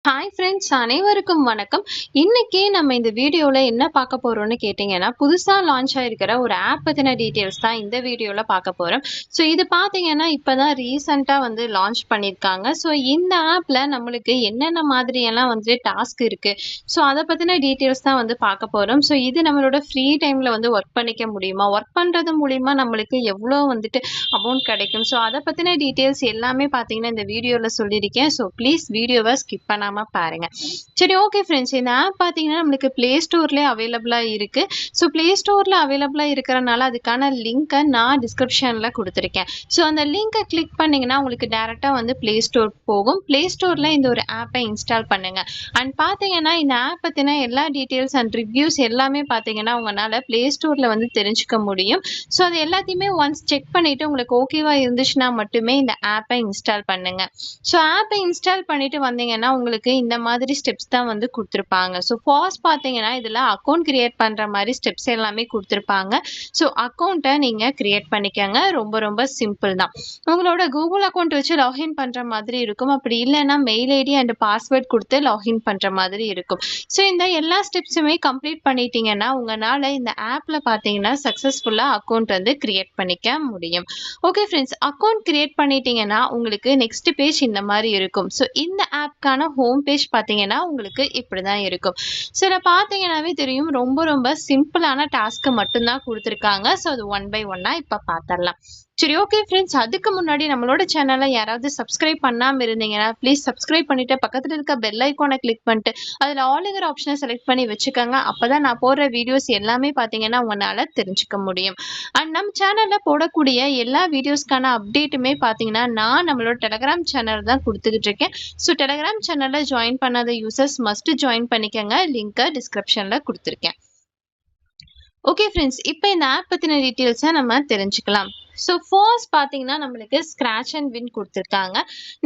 Hi friends, அனைவருக்கும் வணக்கம். இன்னைக்கு நம்ம இந்த வீடியோல என்ன பார்க்க போறோம்னு கேட்டிங்கன்னா, புதுசா லான்ச் ஆயிருக்கிற ஒரு ஆப் பத்தின டீட்டெயில்ஸ் தான் இந்த வீடியோல பார்க்க போறோம். ஸோ இது பார்த்தீங்கன்னா, இப்பதான் ரீசெண்டா லான்ச் பண்ணியிருக்காங்க. ஸோ இந்த ஆப்ல நம்மளுக்கு என்னென்ன மாதிரியெல்லாம் டாஸ்க் இருக்கு. ஸோ அதை பத்தின டீட்டெயில்ஸ் தான் பார்க்க போறோம். ஸோ இது நம்மளோட ஃப்ரீ டைம்ல ஒர்க் பண்ணிக்க முடியுமா? ஒர்க் பண்றது மூலியமா நம்மளுக்கு எவ்வளோ அமௌண்ட் கிடைக்கும். ஸோ அதை பத்தின டீட்டெயில்ஸ் எல்லாமே பார்த்தீங்கன்னா இந்த வீடியோல சொல்லியிருக்கேன். ஸோ ப்ளீஸ் வீடியோவை ஸ்கிப் பண்ணாம பாருங்க. சரி, ஓகே ஃப்ரெண்ட்ஸ், இந்த ஆப் பார்த்தீங்கன்னா நம்மளுக்கு பிளே ஸ்டோர்லேயே அவைலபிளாக இருக்கு. ஸோ பிளே ஸ்டோரில் அவைலபிளாக இருக்கிறனால அதுக்கான லிங்கை நான் டிஸ்கிரிப்ஷனில் கொடுத்துருக்கேன். ஸோ அந்த லிங்கை கிளிக் பண்ணிங்கன்னா உங்களுக்கு டேரெக்டாக பிளே ஸ்டோர் போகும். பிளே ஸ்டோரில் இந்த ஒரு ஆப்பை இன்ஸ்டால் பண்ணுங்க. அண்ட் பார்த்தீங்கன்னா இந்த ஆப் பற்றின எல்லா டீட்டெயில்ஸ் அண்ட் ரிவ்யூஸ் எல்லாமே பார்த்தீங்கன்னா உங்களால் பிளே ஸ்டோரில் தெரிஞ்சுக்க முடியும். ஸோ அது எல்லாத்தையுமே ஒன்ஸ் செக் பண்ணிவிட்டு உங்களுக்கு ஓகேவா இருந்துச்சுன்னா மட்டுமே இந்த ஆப்பை இன்ஸ்டால் பண்ணுங்க. ஸோ ஆப்பை இன்ஸ்டால் பண்ணிட்டு வந்தீங்கன்னா உங்களுக்கு இந்த மாதிரி ஸ்டெப்ஸ் தான் கொடுத்திருப்பாங்க. ஸோ ஃபர்ஸ்ட் பார்த்தீங்கன்னா இதில் அக்கௌண்ட் கிரியேட் பண்ணுற மாதிரி ஸ்டெப்ஸ் எல்லாமே கொடுத்துருப்பாங்க. ஸோ அக்கௌண்ட்டை நீங்கள் கிரியேட் பண்ணிக்கோங்க. ரொம்ப ரொம்ப சிம்பிள் தான். உங்களோட கூகுள் அக்கௌண்ட் வச்சு லாகின் பண்ணுற மாதிரி இருக்கும். அப்படி இல்லைன்னா மெயில் ஐடி அண்ட் பாஸ்வேர்ட் கொடுத்து லாகின் பண்ணுற மாதிரி இருக்கும். ஸோ இந்த எல்லா ஸ்டெப்ஸுமே கம்ப்ளீட் பண்ணிட்டீங்கன்னா உங்களால் இந்த ஆப்பில் பார்த்தீங்கன்னா சக்ஸஸ்ஃபுல்லாக அக்கௌண்ட் கிரியேட் பண்ணிக்க முடியும். ஓகே ஃப்ரெண்ட்ஸ், அக்கௌண்ட் கிரியேட் பண்ணிட்டீங்கன்னா உங்களுக்கு நெக்ஸ்ட் பேஜ் இந்த மாதிரி இருக்கும். ஸோ இந்த ஆப்க்கான ஹோம் பேஜ் பார்த்தீங்கன்னா உங்களுக்கு இப்படி தான் இருக்கும். சில பார்த்தீங்கன்னாவே தெரியும், ரொம்ப ரொம்ப சிம்பிளான டாஸ்க்கு மட்டும்தான் கொடுத்துருக்காங்க. ஸோ அது ஒன் பை ஒன்னா இப்போ பார்த்துடலாம். சரி, ஓகே ஃப்ரெண்ட்ஸ், அதுக்கு முன்னாடி நம்மளோட சேனலை யாராவது சப்ஸ்கிரைப் பண்ணாமல் இருந்தீங்கன்னா ப்ளீஸ் சப்ஸ்கிரைப் பண்ணிட்டு பக்கத்தில் இருக்க பெல் ஐக்கானை கிளிக் பண்ணிட்டு அதில் ஆளுங்கிற ஆப்ஷனை செலக்ட் பண்ணி வச்சுக்கோங்க. அப்போ தான் நான் போடுற வீடியோஸ் எல்லாமே பார்த்தீங்கன்னா உங்களால் தெரிஞ்சுக்க முடியும். அண்ட் நம்ம சேனலில் போடக்கூடிய எல்லா வீடியோஸ்க்கான அப்டேட்டுமே பார்த்தீங்கன்னா நான் நம்மளோட டெலகிராம் சேனல் தான் கொடுத்துக்கிட்டு இருக்கேன். ஸோ டெலகிராம் சேனலில் ஜாயின் பண்ணாத யூசர்ஸ் மஸ்ட் ஜாயின் பண்ணிக்கோங்க. லிங்கை டிஸ்கிரிப்ஷனில் கொடுத்துருக்கேன். ஓகே ஃப்ரெண்ட்ஸ், இப்போ இந்த ஆப் பற்றின டீட்டெயில்ஸை நம்ம தெரிஞ்சுக்கலாம். ஸோ ஃபர்ஸ்ட் பார்த்தீங்கன்னா நம்மளுக்கு ஸ்க்ராட்ச் அண்ட் வின் கொடுத்துருக்காங்க.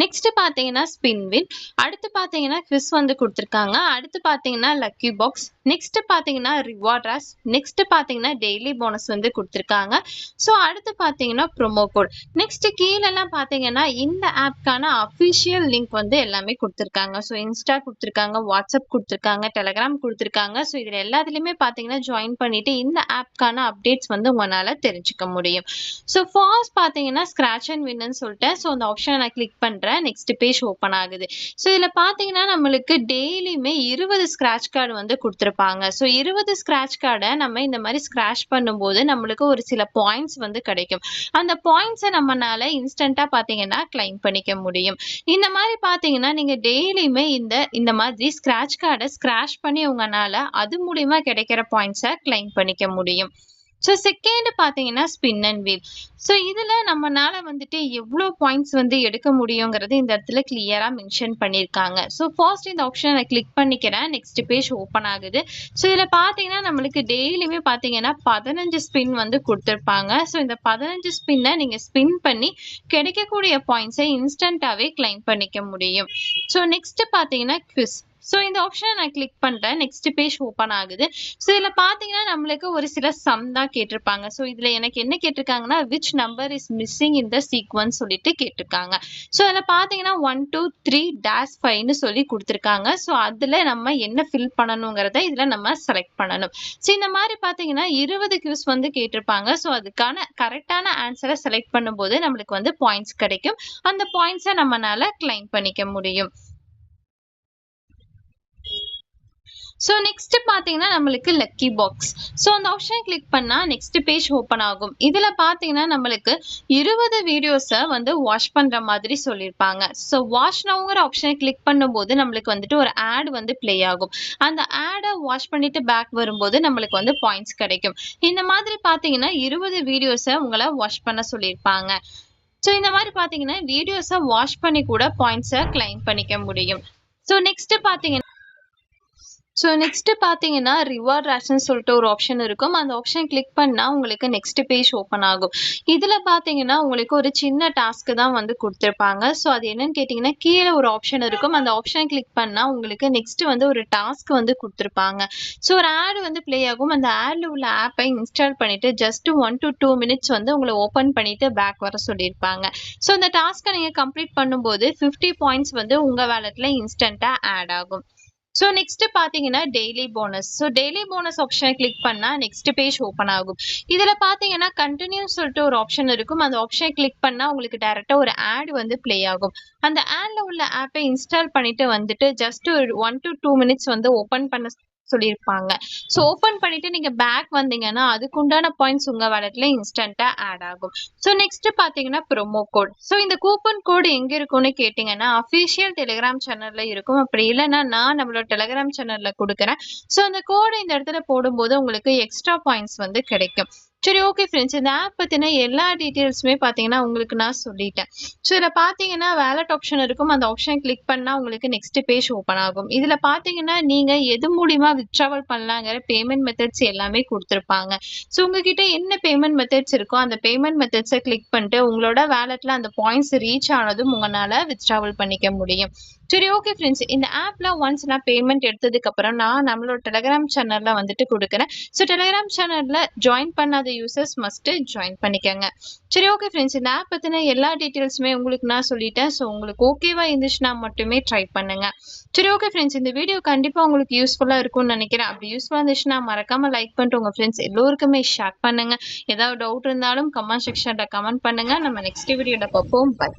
நெக்ஸ்ட் பார்த்தீங்கன்னா ஸ்பின் வின். அடுத்து பார்த்தீங்கன்னா குவிஸ் கொடுத்துருக்காங்க. அடுத்து பார்த்தீங்கன்னா லக்கி பாக்ஸ். நெக்ஸ்ட் பார்த்தீங்கன்னா ரிவார்ட் ராஸ். நெக்ஸ்ட் பார்த்தீங்கன்னா டெய்லி போனஸ் கொடுத்துருக்காங்க. ஸோ அடுத்து பார்த்தீங்கன்னா ப்ரோமோ கோட். நெக்ஸ்ட் கீழெல்லாம் பார்த்தீங்கன்னா இந்த ஆப்க்கான அஃபிஷியல் லிங்க் எல்லாமே கொடுத்துருக்காங்க. ஸோ இன்ஸ்டா கொடுத்துருக்காங்க, வாட்ஸ்அப் கொடுத்துருக்காங்க, டெலகிராம் கொடுத்துருக்காங்க. ஸோ இதில் எல்லாத்துலேயுமே பார்த்தீங்கன்னா ஜாயின் பண்ணிட்டு இந்த ஆப்க்கான அப்டேட்ஸ் உங்களால் தெரிஞ்சுக்க முடியும். ஸோ ஃபர்ஸ்ட் பார்த்தீங்கன்னா ஸ்க்ராட்ச் அண்ட் வின்னு சொல்லிட்டேன். ஸோ அந்த ஆப்ஷனை நான் கிளிக் பண்ணுறேன். நெக்ஸ்ட் பேஜ் ஓப்பன் ஆகுது. ஸோ இதில் பார்த்தீங்கன்னா நம்மளுக்கு டெய்லியுமே 20 ஸ்க்ராட்ச் கார்டு கொடுத்துருப்பாங்க. ஸோ 20 ஸ்க்ராட்ச் கார்டை நம்ம இந்த மாதிரி ஸ்க்ராட்ச் பண்ணும்போது நம்மளுக்கு ஒரு சில பாயிண்ட்ஸ் கிடைக்கும். அந்த பாயிண்ட்ஸை நம்மளால இன்ஸ்டண்ட்டாக பார்த்தீங்கன்னா கிளைம் பண்ணிக்க முடியும். இந்த மாதிரி பார்த்தீங்கன்னா நீங்கள் டெய்லியுமே இந்த மாதிரி ஸ்க்ராட்ச் கார்டை ஸ்க்ராட்ச் பண்ணி உங்களால் அது மூலிமா கிடைக்கிற பாயிண்ட்ஸை கிளைம் பண்ணிக்க முடியும். ஸோ செகண்ட் பார்த்தீங்கன்னா ஸ்பின் அண்ட் வீல். ஸோ இதில் நம்மளால எவ்வளோ பாயிண்ட்ஸ் எடுக்க முடியுங்கிறது இந்த இடத்துல கிளியராக மென்ஷன் பண்ணியிருக்காங்க. ஸோ ஃபர்ஸ்ட் இந்த ஆப்ஷனை நான் கிளிக் பண்ணிக்கிறேன். நெக்ஸ்ட் பேஜ் ஓப்பன் ஆகுது. ஸோ இதில் பார்த்தீங்கன்னா நம்மளுக்கு டெய்லியுமே பார்த்தீங்கன்னா 15 ஸ்பின் கொடுத்துருப்பாங்க. ஸோ இந்த 15 ஸ்பின்னை நீங்கள் ஸ்பின் பண்ணி கிடைக்கக்கூடிய பாயிண்ட்ஸை இன்ஸ்டண்ட்டாகவே கிளைம் பண்ணிக்க முடியும். ஸோ நெக்ஸ்ட் பார்த்தீங்கன்னா குவிஸ். ஸோ இந்த ஆப்ஷனை நான் கிளிக் பண்ணுறேன். நெக்ஸ்ட் பேஜ் ஓப்பன் ஆகுது. ஸோ இதில் பார்த்தீங்கன்னா நம்மளுக்கு ஒரு சில சம் தான் கேட்டிருப்பாங்க. ஸோ இதில் எனக்கு என்ன கேட்டிருக்காங்கன்னா which number is missing in the sequence சொல்லிட்டு கேட்டிருக்காங்க. ஸோ அதில் பார்த்தீங்கன்னா 1 2 3 -5ன்னு சொல்லி கொடுத்துருக்காங்க. ஸோ அதில் நம்ம என்ன ஃபில் பண்ணணுங்கிறத இதில் நம்ம செலக்ட் பண்ணணும். ஸோ இந்த மாதிரி பார்த்தீங்கன்னா 20 கியூஸ் கேட்டிருப்பாங்க. ஸோ அதுக்கான கரெக்டான ஆன்சரை செலக்ட் பண்ணும்போது நம்மளுக்கு பாயிண்ட்ஸ் கிடைக்கும். அந்த பாயிண்ட்ஸை நம்மளால கிளைம் பண்ணிக்க முடியும். ஸோ நெக்ஸ்ட் பார்த்தீங்கன்னா நம்மளுக்கு லக்கி பாக்ஸ். ஸோ அந்த ஆப்ஷனை கிளிக் பண்ணால் நெக்ஸ்ட் பேஜ் ஓப்பன் ஆகும். இதில் பார்த்தீங்கன்னா நம்மளுக்கு 20 வீடியோஸை வாட்ச் பண்ணுற மாதிரி சொல்லியிருப்பாங்க. ஸோ வாட்ச் நவுங்கிற ஆப்ஷனை கிளிக் பண்ணும்போது நம்மளுக்கு ஒரு ஆட் ப்ளே ஆகும். அந்த ஆடை வாட்ச் பண்ணிட்டு பேக் வரும்போது நம்மளுக்கு பாயிண்ட்ஸ் கிடைக்கும். இந்த மாதிரி பார்த்தீங்கன்னா 20 வீடியோஸை உங்களை வாட்ச் பண்ண சொல்லியிருப்பாங்க. ஸோ இந்த மாதிரி பார்த்தீங்கன்னா வீடியோஸை வாட்ச் பண்ணி கூட பாயிண்ட்ஸை கிளைம் பண்ணிக்க முடியும். ஸோ நெக்ஸ்ட் பார்த்தீங்கன்னா ஸோ நெக்ஸ்ட் பார்த்தீங்கன்னா ரிவார்ட் ரேஷன் சொல்லிட்டு ஒரு ஆப்ஷன் இருக்கும். அந்த ஆப்ஷன் கிளிக் பண்ணா உங்களுக்கு நெக்ஸ்ட் பேஜ் ஓப்பன் ஆகும். இதுல பார்த்தீங்கன்னா உங்களுக்கு ஒரு சின்ன டாஸ்க் தான் வந்து குடுத்திருப்பாங்க. ஸோ அது என்னன்னு கேட்டீங்கன்னா, கீழ ஒரு ஆப்ஷன் இருக்கும். அந்த ஆப்ஷன கிளிக் பண்ணா உங்களுக்கு நெக்ஸ்ட் வந்து ஒரு டாஸ்க் வந்து குடுத்திருப்பாங்க. ஸோ ஒரு ஆட் வந்து ப்ளே ஆகும். அந்த ஆட்ல உள்ள ஆப்பை இன்ஸ்டால் பண்ணிட்டு ஜஸ்ட் 1 to 2 மினிட்ஸ் வந்து உங்கள ஓப்பன் பண்ணிட்டு பேக் வர சொல்லியிருப்பாங்க. ஸோ அந்த டாஸ்க்க நீங்க கம்ப்ளீட் பண்ணும்போது 50 பாயிண்ட்ஸ் வந்து உங்க வாலெட்ல இன்ஸ்டன்ட்டா ஆட் ஆகும். ஸோ நெக்ஸ்ட் பார்த்தீங்கன்னா daily bonus. So daily bonus ஆப்ஷனை கிளிக் பண்ணா நெக்ஸ்ட் பேஜ் ஓப்பன் ஆகும். இதுல பார்த்தீங்கன்னா கண்டினியூ சொல்லிட்டு ஒரு ஆப்ஷன் இருக்கும். அந்த ஆப்ஷனை கிளிக் பண்ணா உங்களுக்கு டைரக்டா ஒரு ஆட் வந்து ப்ளே ஆகும். அந்த ஆட்ல உள்ள ஆப்பை இன்ஸ்டால் பண்ணிட்டு வந்துட்டு ஜஸ்ட் ஒரு 1 to 2 மினிட்ஸ் வந்து ஓப்பன் பண்ண சொல்லியிருப்பாங்க. ஸோ ஓப்பன் பண்ணிட்டு நீங்க பேக் வந்தீங்கன்னா அதுக்குண்டான பாயிண்ட்ஸ் உங்க வாலெட்ல இன்ஸ்டன்ட்டா ஆட் ஆகும். ஸோ நெக்ஸ்ட் பார்த்தீங்கன்னா ப்ரோமோ கோட். ஸோ இந்த கூப்பன் கோடு எங்க இருக்கும்னு கேட்டீங்கன்னா அஃபிஷியல் டெலிகிராம் சேனல்ல இருக்கும். அப்படி இல்லைன்னா நான் நம்மளோட டெலிகிராம் சேனல்ல கொடுக்குறேன். ஸோ அந்த கோடை இந்த இடத்துல போடும்போது உங்களுக்கு எக்ஸ்ட்ரா பாயிண்ட்ஸ் வந்து கிடைக்கும். சரி, ஓகே ஃப்ரெண்ட்ஸ், இந்த ஆப் பத்தின எல்லா டீட்டெயில்ஸுமே பார்த்தீங்கன்னா உங்களுக்கு நான் சொல்லிட்டேன். ஸோ இதில் பார்த்தீங்கன்னா வேலட் ஆப்ஷன் இருக்கும். அந்த ஆப்ஷன் கிளிக் பண்ணா உங்களுக்கு நெக்ஸ்ட் பேஜ் ஓப்பன் ஆகும். இதில் பார்த்தீங்கன்னா நீங்க எது மூலியமா வித்ட்ராவல் பண்ணலாங்கிற பேமெண்ட் மெத்தட்ஸ் எல்லாமே கொடுத்துருப்பாங்க. ஸோ உங்ககிட்ட என்ன பேமெண்ட் மெத்தட்ஸ் இருக்கோ அந்த பேமெண்ட் மெத்தட்ஸை கிளிக் பண்ணிட்டு உங்களோட வேலட்ல அந்த பாயிண்ட்ஸ் ரீச் ஆனதும் உங்களால வித்ட்ராவல் பண்ணிக்க முடியும். சரி, ஓகே ஃப்ரெண்ட்ஸ், இந்த ஆப்ல ஒன்ஸ் நான் பேமெண்ட் எடுத்ததுக்கு அப்புறம் நான் நம்மளோட டெலிகிராம் சேனல்ல வந்துட்டு கொடுக்குறேன். ஸோ டெலிகிராம் சேனல்ல ஜாயின் பண்ணாத யூசர்ஸ் மஸ்ட் ஜாயின் பண்ணிக்கங்க. சரி, ஓகே ஃப்ரெண்ட்ஸ், இந்த ஆப் பத்தின எல்லா டீட்டெயில்ஸுமே உங்களுக்கு நான் சொல்லிட்டேன். ஸோ உங்களுக்கு ஓகேவா இருந்துச்சுன்னா மட்டுமே ட்ரை பண்ணுங்க. சரி, ஓகே ஃப்ரெண்ட்ஸ், இந்த வீடியோ கண்டிப்பா உங்களுக்கு யூஸ்ஃபுல்லா இருக்கும்னு நினைக்கிறேன். அப்படி யூஸ்ஃபுல்லா இருந்துச்சுன்னா மறக்காம லைக் பண்ணிட்டு உங்க ஃப்ரெண்ட்ஸ் எல்லோருக்குமே ஷேர் பண்ணுங்க. ஏதாவது டவுட் இருந்தாலும் கமெண்ட் செக்ஷன்ல கமெண்ட் பண்ணுங்க. நம்ம நெக்ஸ்ட் வீடியோல பார்ப்போம். பை.